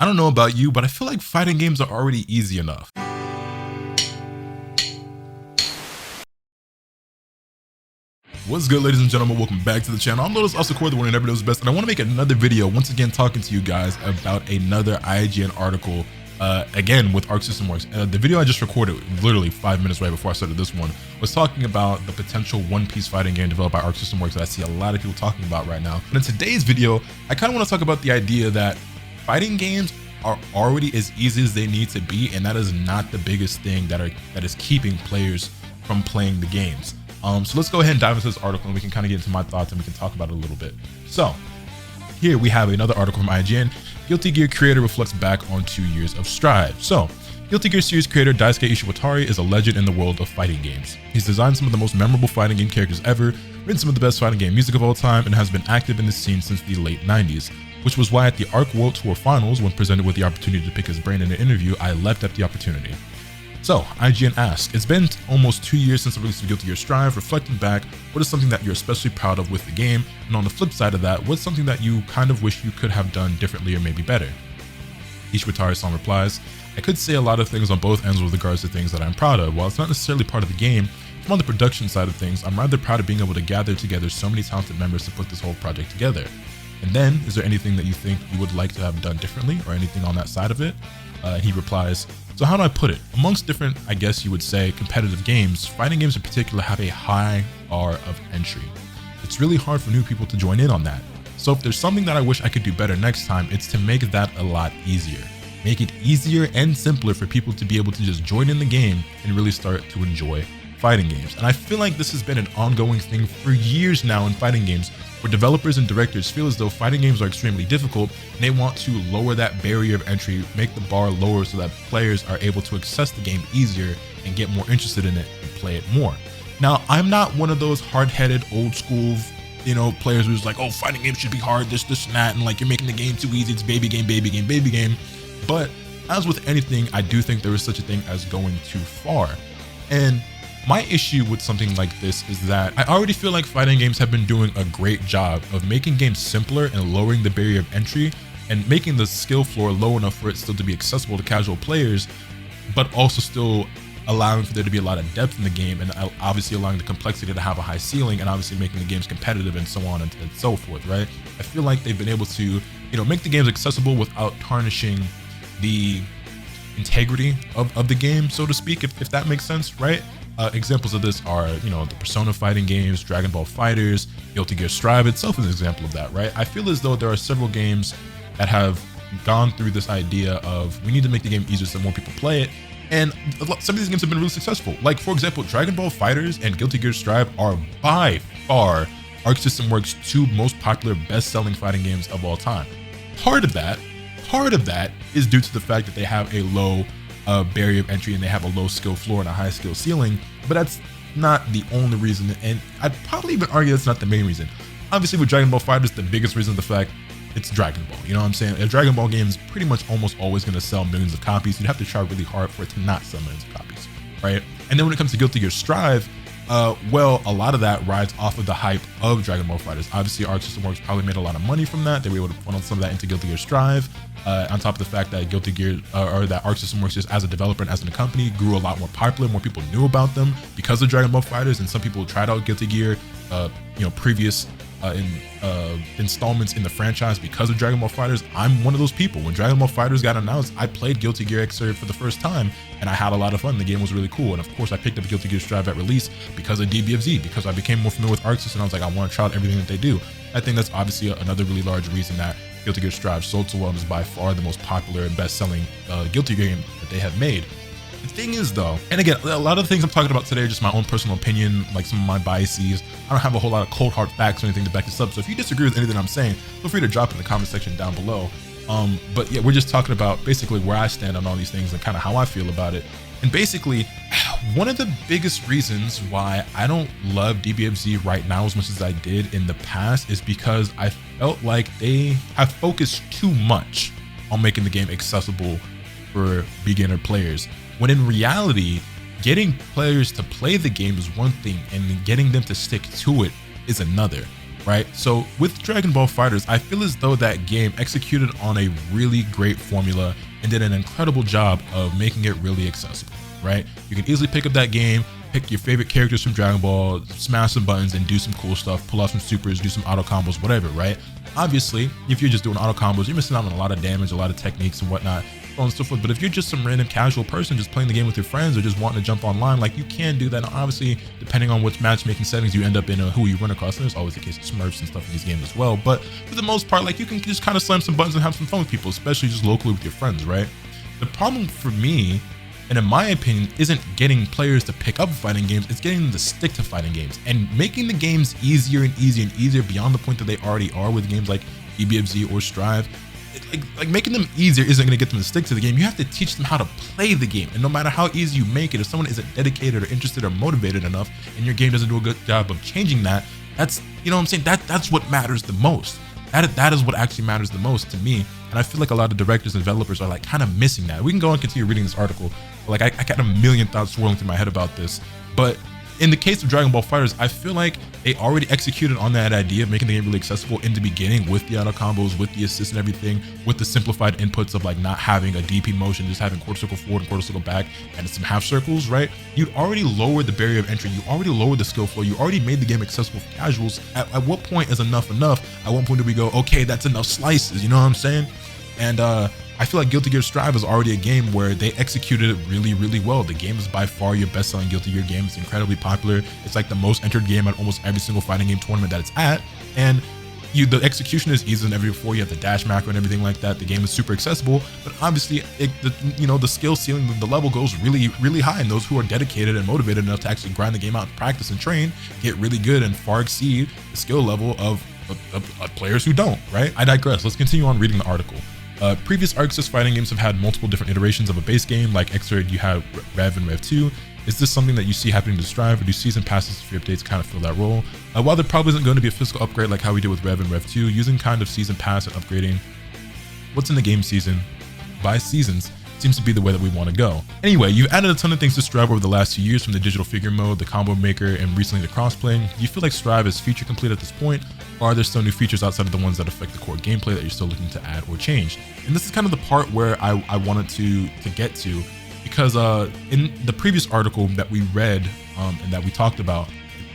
I don't know about you, but I feel like fighting games are already easy enough. What's good, ladies and gentlemen? Welcome back to the channel. I'm LotusAsakura, the one who never knows best, and I want to make another video once again talking to you guys about another IGN article, again with Arc System Works. The video I just recorded literally 5 minutes right before I started this one was talking about the potential One Piece fighting game developed by Arc System Works that I see a lot of people talking about right now. And in today's video, I kind of want to talk about the idea that fighting games are already as easy as they need to be, and that is not the biggest thing that is keeping players from playing the games. So let's go ahead and dive into this article and we can kind of get into my thoughts and we can talk about it a little bit. So here we have another article from IGN. Guilty Gear creator reflects back on 2 years of strive. So Guilty Gear series creator Daisuke Ishiwatari is a legend in the world of fighting games. He's designed some of the most memorable fighting game characters ever, written some of the best fighting game music of all time, and has been active in the scene since the late 90s, which was why at the Arc World Tour Finals, when presented with the opportunity to pick his brain in an interview, I leapt at the opportunity. So, IGN asks, it's been almost 2 years since the release of Guilty Gear Strive. Reflecting back, what is something that you're especially proud of with the game? And on the flip side of that, what's something that you kind of wish you could have done differently or maybe better? Ishiwatari-san replies, I could say a lot of things on both ends with regards to things that I'm proud of. While it's not necessarily part of the game, from on the production side of things, I'm rather proud of being able to gather together so many talented members to put this whole project together. And then, is there anything that you think you would like to have done differently or anything on that side of it? He replies, so how do I put it? Amongst different, I guess you would say, competitive games, fighting games in particular have a high bar of entry. It's really hard for new people to join in on that. So if there's something that I wish I could do better next time, it's to make that a lot easier. Make it easier and simpler for people to be able to just join in the game and really start to enjoy fighting games. And I feel like this has been an ongoing thing for years now in fighting games, where developers and directors feel as though fighting games are extremely difficult and they want to lower that barrier of entry, make the bar lower so that players are able to access the game easier and get more interested in it and play it more. Now, I'm not one of those hard-headed old school, players who's like, oh, fighting games should be hard, this and that, and like you're making the game too easy, it's baby game. But as with anything, I do think there is such a thing as going too far. And my issue with something like this is that I already feel like fighting games have been doing a great job of making games simpler and lowering the barrier of entry and making the skill floor low enough for it still to be accessible to casual players, but also still allowing for there to be a lot of depth in the game and obviously allowing the complexity to have a high ceiling and obviously making the games competitive and so on and so forth, right? I feel like they've been able to, make the games accessible without tarnishing the integrity of the game, so to speak, if that makes sense, right? Examples of this are, the Persona fighting games, Dragon Ball FighterZ, Guilty Gear Strive itself is an example of that, right? I feel as though there are several games that have gone through this idea of we need to make the game easier so more people play it, and some of these games have been really successful. Like, for example, Dragon Ball FighterZ and Guilty Gear Strive are by far Arc System Works' two most popular best-selling fighting games of all time. Part of that is due to the fact that they have a low barrier of entry and they have a low skill floor and a high skill ceiling, but that's not the only reason, and I'd probably even argue that's not the main reason. Obviously with Dragon Ball FighterZ, the biggest reason is the fact it's Dragon Ball, you know what I'm saying? A Dragon Ball game is pretty much almost always going to sell millions of copies. You'd have to try really hard for it to not sell millions of copies, right? And then when it comes to Guilty Gear Strive, well, a lot of that rides off of the hype of Dragon Ball FighterZ. Obviously, Arc System Works probably made a lot of money from that. They were able to funnel some of that into Guilty Gear Strive. On top of the fact that Guilty Gear, or that Arc System Works just as a developer and as a company grew a lot more popular. More people knew about them because of Dragon Ball FighterZ, and some people tried out Guilty Gear, previous installments in the franchise because of Dragon Ball FighterZ. I'm one of those people. When Dragon Ball FighterZ got announced, I played Guilty Gear Xrd for the first time and I had a lot of fun. The game was really cool, and of course I picked up Guilty Gear Strive at release because of DBFZ, because I became more familiar with Arc System and I was like, I want to try out everything that they do. I think that's obviously another really large reason that Guilty Gear Strive sold so well and is by far the most popular and best-selling Guilty Gear game that they have made. The thing is though, and again, a lot of the things I'm talking about today are just my own personal opinion, like some of my biases. I don't have a whole lot of cold hard facts or anything to back this up. So if you disagree with anything I'm saying, feel free to drop it in the comment section down below. But yeah, we're just talking about basically where I stand on all these things and kind of how I feel about it. And basically, one of the biggest reasons why I don't love DBFZ right now as much as I did in the past is because I felt like they have focused too much on making the game accessible for beginner players, when in reality, getting players to play the game is one thing and getting them to stick to it is another. right? So with Dragon Ball FighterZ, I feel as though that game executed on a really great formula and did an incredible job of making it really accessible, right? You can easily pick up that game, pick your favorite characters from Dragon Ball, smash some buttons and do some cool stuff, pull out some supers, do some auto combos, whatever, right? Obviously, if you're just doing auto combos, you're missing out on a lot of damage, a lot of techniques and whatnot, so on and so forth. But if you're just some random casual person just playing the game with your friends or just wanting to jump online, like, you can do that. And obviously, depending on which matchmaking settings you end up in or who you run across, and there's always the case of Smurfs and stuff in these games as well. But for the most part, like, you can just kind of slam some buttons and have some fun with people, especially just locally with your friends, right? The problem for me, and in my opinion, isn't getting players to pick up fighting games, it's getting them to stick to fighting games and making the games easier and easier and easier beyond the point that they already are with games like DBFZ or Strive. Like making them easier isn't going to get them to stick to the game. You have to teach them how to play the game. And no matter how easy you make it, if someone isn't dedicated or interested or motivated enough and your game doesn't do a good job of changing that, that's, you know what I'm saying, that's what matters the most. That is what actually matters the most to me. And I feel like a lot of directors and developers are like kind of missing that. We can go and continue reading this article. Like I got a million thoughts swirling through my head about this. But in the case of Dragon Ball FighterZ, I feel like they already executed on that idea of making the game really accessible in the beginning with the auto combos, with the assists and everything, with the simplified inputs of like not having a DP motion, just having quarter circle forward and quarter circle back and some half circles, right? You'd already lowered the barrier of entry. You already lowered the skill flow. You already made the game accessible for casuals. At what point is enough enough? At what point do we go, okay, that's enough slices? You know what I'm saying? And I feel like Guilty Gear Strive is already a game where they executed it really, really well. The game is by far your best-selling Guilty Gear game. It's incredibly popular. It's like the most entered game at almost every single fighting game tournament that it's at. And the execution is easier than ever before. You have the dash macro and everything like that. The game is super accessible, but obviously, the skill ceiling, the level goes really, really high. And those who are dedicated and motivated enough to actually grind the game out, practice and train, get really good and far exceed the skill level of players who don't, right? I digress. Let's continue on reading the article. Previous ArcSys fighting games have had multiple different iterations of a base game. Like Xrd, you have Rev and Rev 2. Is this something that you see happening to Strive, or do season passes for updates kind of fill that role? While there probably isn't going to be a physical upgrade like how we did with Rev and Rev 2, using kind of season pass and upgrading what's in the game season by seasons seems to be the way that we want to go. Anyway, you've added a ton of things to Strive over the last 2 years, from the digital figure mode, the combo maker, and recently the crossplay. Do you feel like Strive is feature complete at this point, or are there still new features outside of the ones that affect the core gameplay that you're still looking to add or change? And this is kind of the part where I wanted to get to, because in the previous article that we read and that we talked about,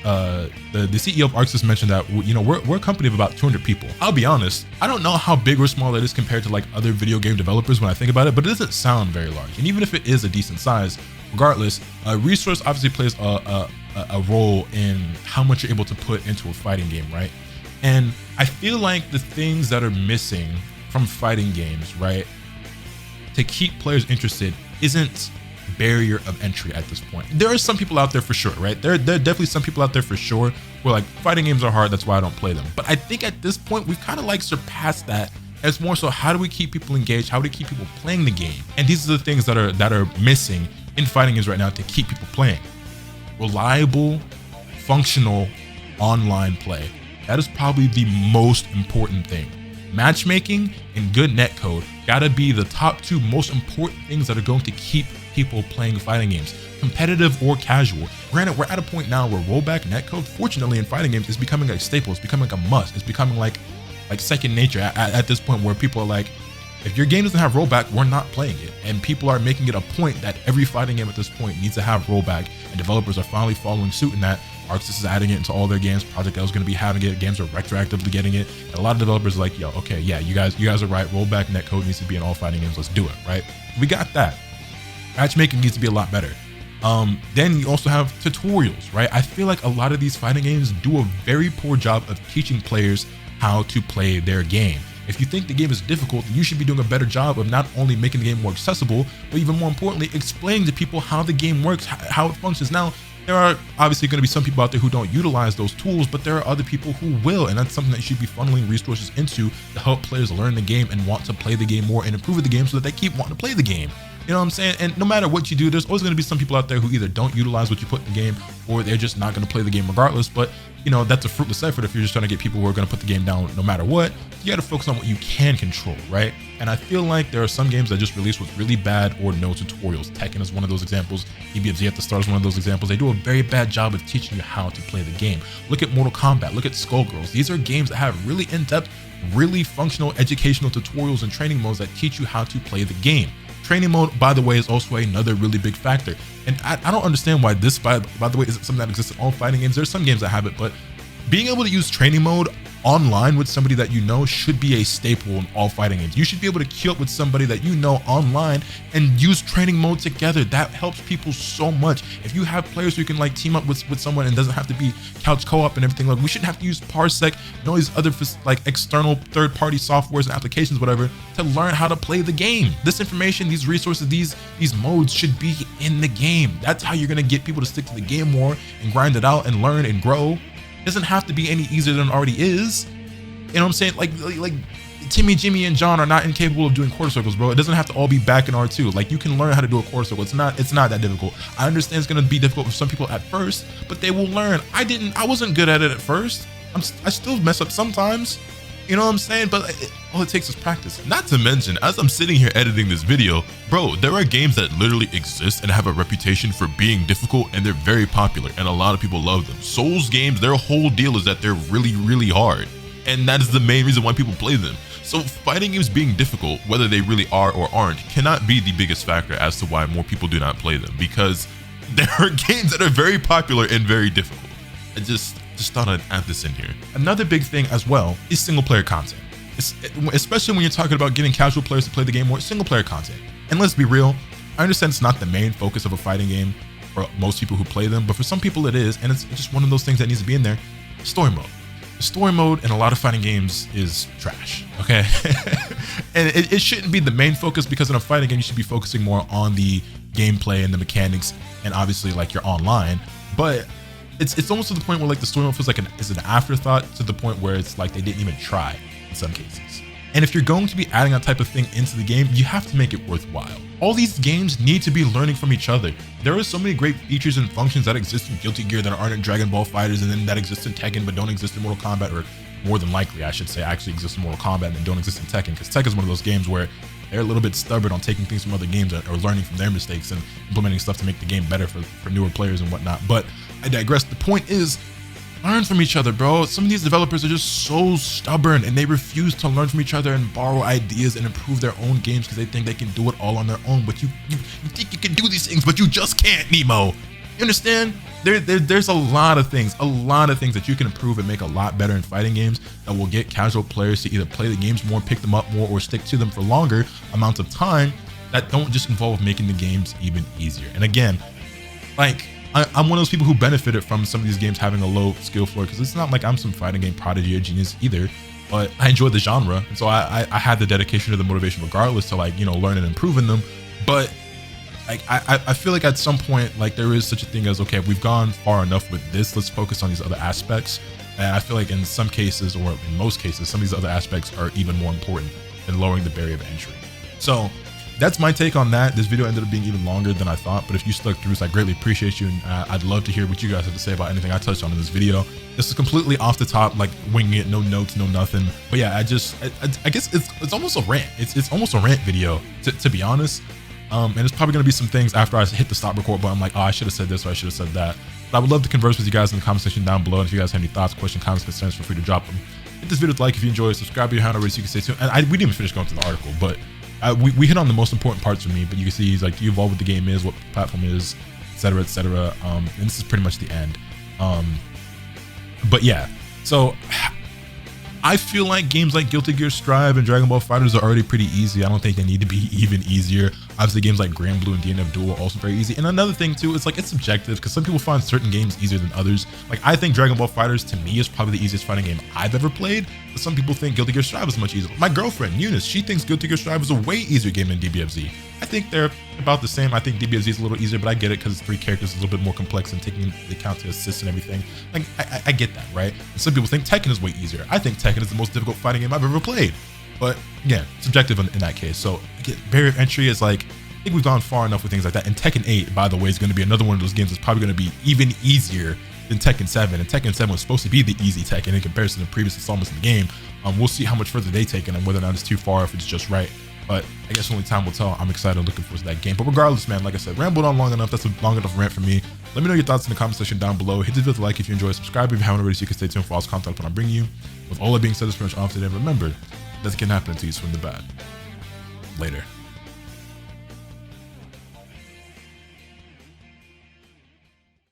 the CEO of ArcSys mentioned that, you know, we're a company of about 200 people. I'll be honest, I don't know how big or small that is compared to like other video game developers when I think about it, but it doesn't sound very large. And even if it is a decent size, regardless, resource obviously plays a role in how much you're able to put into a fighting game, right? And I feel like the things that are missing from fighting games, right, to keep players interested isn't barrier of entry at this point. There are some people out there for sure, right? There are definitely some people out there for sure who are like, fighting games are hard, that's why I don't play them. But I think at this point, we've kind of like surpassed that. It's more so, how do we keep people engaged? How do we keep people playing the game? And these are the things that are missing in fighting games right now to keep people playing. Reliable, functional online play. That is probably the most important thing. Matchmaking and good netcode gotta be the top two most important things that are going to keep people playing fighting games, competitive or casual. Granted, we're at a point now where rollback netcode, fortunately in fighting games, is becoming a staple. It's becoming like a must. It's becoming like second nature at this point, where people are like, if your game doesn't have rollback, we're not playing it. And people are making it a point that every fighting game at this point needs to have rollback, and developers are finally following suit in that. ArcSys is adding it into all their games. Project L is going to be having it. Games are retroactively getting it. And a lot of developers are like, yo, okay, yeah, you guys are right. Rollback netcode needs to be in all fighting games. Let's do it, right? We got that. Matchmaking needs to be a lot better. Then you also have tutorials, right? I feel like a lot of these fighting games do a very poor job of teaching players how to play their game. If you think the game is difficult, then you should be doing a better job of not only making the game more accessible, but even more importantly, explaining to people how the game works, how it functions. Now, there are obviously going to be some people out there who don't utilize those tools, but there are other people who will, and that's something that you should be funneling resources into to help players learn the game and want to play the game more and improve the game so that they keep wanting to play the game. You know what I'm saying? And no matter what you do, there's always going to be some people out there who either don't utilize what you put in the game, or they're just not going to play the game regardless. But you know, that's a fruitless effort if you're just trying to get people who are going to put the game down no matter what. You got to focus on what you can control, right? And I feel like there are some games that just released with really bad or no tutorials. Tekken is one of those examples. DBFZ at the start is one of those examples. They do a very bad job of teaching you how to play the game. Look at Mortal Kombat, look at Skullgirls. These are games that have really in-depth, really functional educational tutorials and training modes that teach you how to play the game. Training mode, by the way, is also another really big factor. And I don't understand why this, by the way, isn't something that exists in all fighting games. There's some games that have it, but being able to use training mode online with somebody that you know should be a staple in all fighting games. You should be able to queue up with somebody that you know online and use training mode together. That helps people so much. If you have players who can like team up with someone and doesn't have to be couch co-op and everything, like we shouldn't have to use Parsec and all these other like external third-party softwares and applications, whatever, to learn how to play the game. This information, these resources, these modes should be in the game. That's how you're gonna get people to stick to the game more and grind it out and learn and grow. It doesn't have to be any easier than it already is. You know what I'm saying? Like Timmy, Jimmy, and John are not incapable of doing quarter circles, bro. It doesn't have to all be back in R2. Like you can learn how to do a quarter circle. It's not that difficult. I understand it's gonna be difficult for some people at first, but they will learn. I wasn't good at it at first. I still mess up sometimes. You know what I'm saying? But all it takes is practice. Not to mention, as I'm sitting here editing this video, bro, there are games that literally exist and have a reputation for being difficult, and they're very popular, and a lot of people love them. Souls games, their whole deal is that they're really, really hard. And that is the main reason why people play them. So fighting games being difficult, whether they really are or aren't, cannot be the biggest factor as to why more people do not play them, because there are games that are very popular and very difficult. I just thought I'd add this in here. Another big thing as well is single player content. Especially when you're talking about getting casual players to play the game more, single player content. And let's be real, I understand it's not the main focus of a fighting game for most people who play them, but for some people it is, and it's just one of those things that needs to be in there. Story mode. The story mode in a lot of fighting games is trash, okay? And it shouldn't be the main focus, because in a fighting game you should be focusing more on the gameplay and the mechanics and obviously like your online, but it's almost to the point where like the story mode feels like is an afterthought, to the point where it's like they didn't even try in some cases. And if you're going to be adding that type of thing into the game, you have to make it worthwhile. All these games need to be learning from each other. There are so many great features and functions that exist in Guilty Gear that aren't in Dragon Ball FighterZ, and then that exist in Tekken but don't exist in Mortal Kombat, or more than likely I should say actually exist in Mortal Kombat and don't exist in Tekken, because Tekken is one of those games where they're a little bit stubborn on taking things from other games or learning from their mistakes and implementing stuff to make the game better for newer players and whatnot. But I digress. The point is, learn from each other, bro. Some of these developers are just so stubborn, and they refuse to learn from each other and borrow ideas and improve their own games because they think they can do it all on their own. But you think you can do these things, but you just can't, Nemo. You understand? There's a lot of things that you can improve and make a lot better in fighting games that will get casual players to either play the games more, pick them up more, or stick to them for longer amounts of time, that don't just involve making the games even easier. And again, like, I'm one of those people who benefited from some of these games having a low skill floor, because it's not like I'm some fighting game prodigy or genius either, but I enjoyed the genre, and so I had the dedication to the motivation regardless to, like, you know, learn and improve in them. But like I feel like at some point, like, there is such a thing as, okay, we've gone far enough with this, let's focus on these other aspects. And I feel like in some cases, or in most cases, some of these other aspects are even more important than lowering the barrier of entry. So that's my take on that. This video ended up being even longer than I thought, but if you stuck through, so I greatly appreciate you, and I'd love to hear what you guys have to say about anything I touched on in this video. This is completely off the top, like winging it, no notes, no nothing. But yeah, I guess it's almost a rant. It's almost a rant video, to be honest. And there's probably gonna be some things after I hit the stop record button, I'm like, oh, I should have said this or I should have said that. But I would love to converse with you guys in the comment section down below. And if you guys have any thoughts, questions, comments, concerns, feel free to drop them. Hit this video with a like if you enjoyed, subscribe to your channel so you can stay tuned. And we didn't even finish going through the article, but we hit on the most important parts for me. But you can see, like, you evolve what the game is, what the platform is, etc., etc. And this is pretty much the end. But yeah, so I feel like games like Guilty Gear Strive and Dragon Ball FighterZ are already pretty easy. I don't think they need to be even easier. Obviously, games like Grand Blue and DNF Duel are also very easy. And another thing too, it's like, it's subjective, because some people find certain games easier than others. Like, I think Dragon Ball FighterZ to me is probably the easiest fighting game I've ever played, but some people think Guilty Gear Strive is much easier. My girlfriend Eunice, she thinks Guilty Gear Strive is a way easier game than DBFZ. I think they're about the same. I think DBFZ is a little easier, but I get it because it's 3 characters, a little bit more complex and taking into account to assists and everything. Like, I get that, right? And some people think Tekken is way easier. I think Tekken is the most difficult fighting game I've ever played. But again, subjective in that case. So again, barrier of entry is like, I think we've gone far enough with things like that. And Tekken 8, by the way, is going to be another one of those games that's probably going to be even easier than Tekken 7. And Tekken 7 was supposed to be the easy Tekken in comparison to previous installments in the game. We'll see how much further they take it and whether or not it's too far, if it's just right. But I guess only time will tell. I'm excited and looking forward to that game. But regardless, man, like I said, rambled on long enough. That's a long enough rant for me. Let me know your thoughts in the comment section down below. Hit the video with a like if you enjoy. Subscribe if you haven't already so you can stay tuned for all this content when I bring you. With all that being said, that's pretty much all today. Remember, nothing can happen until you swim the bad. Later.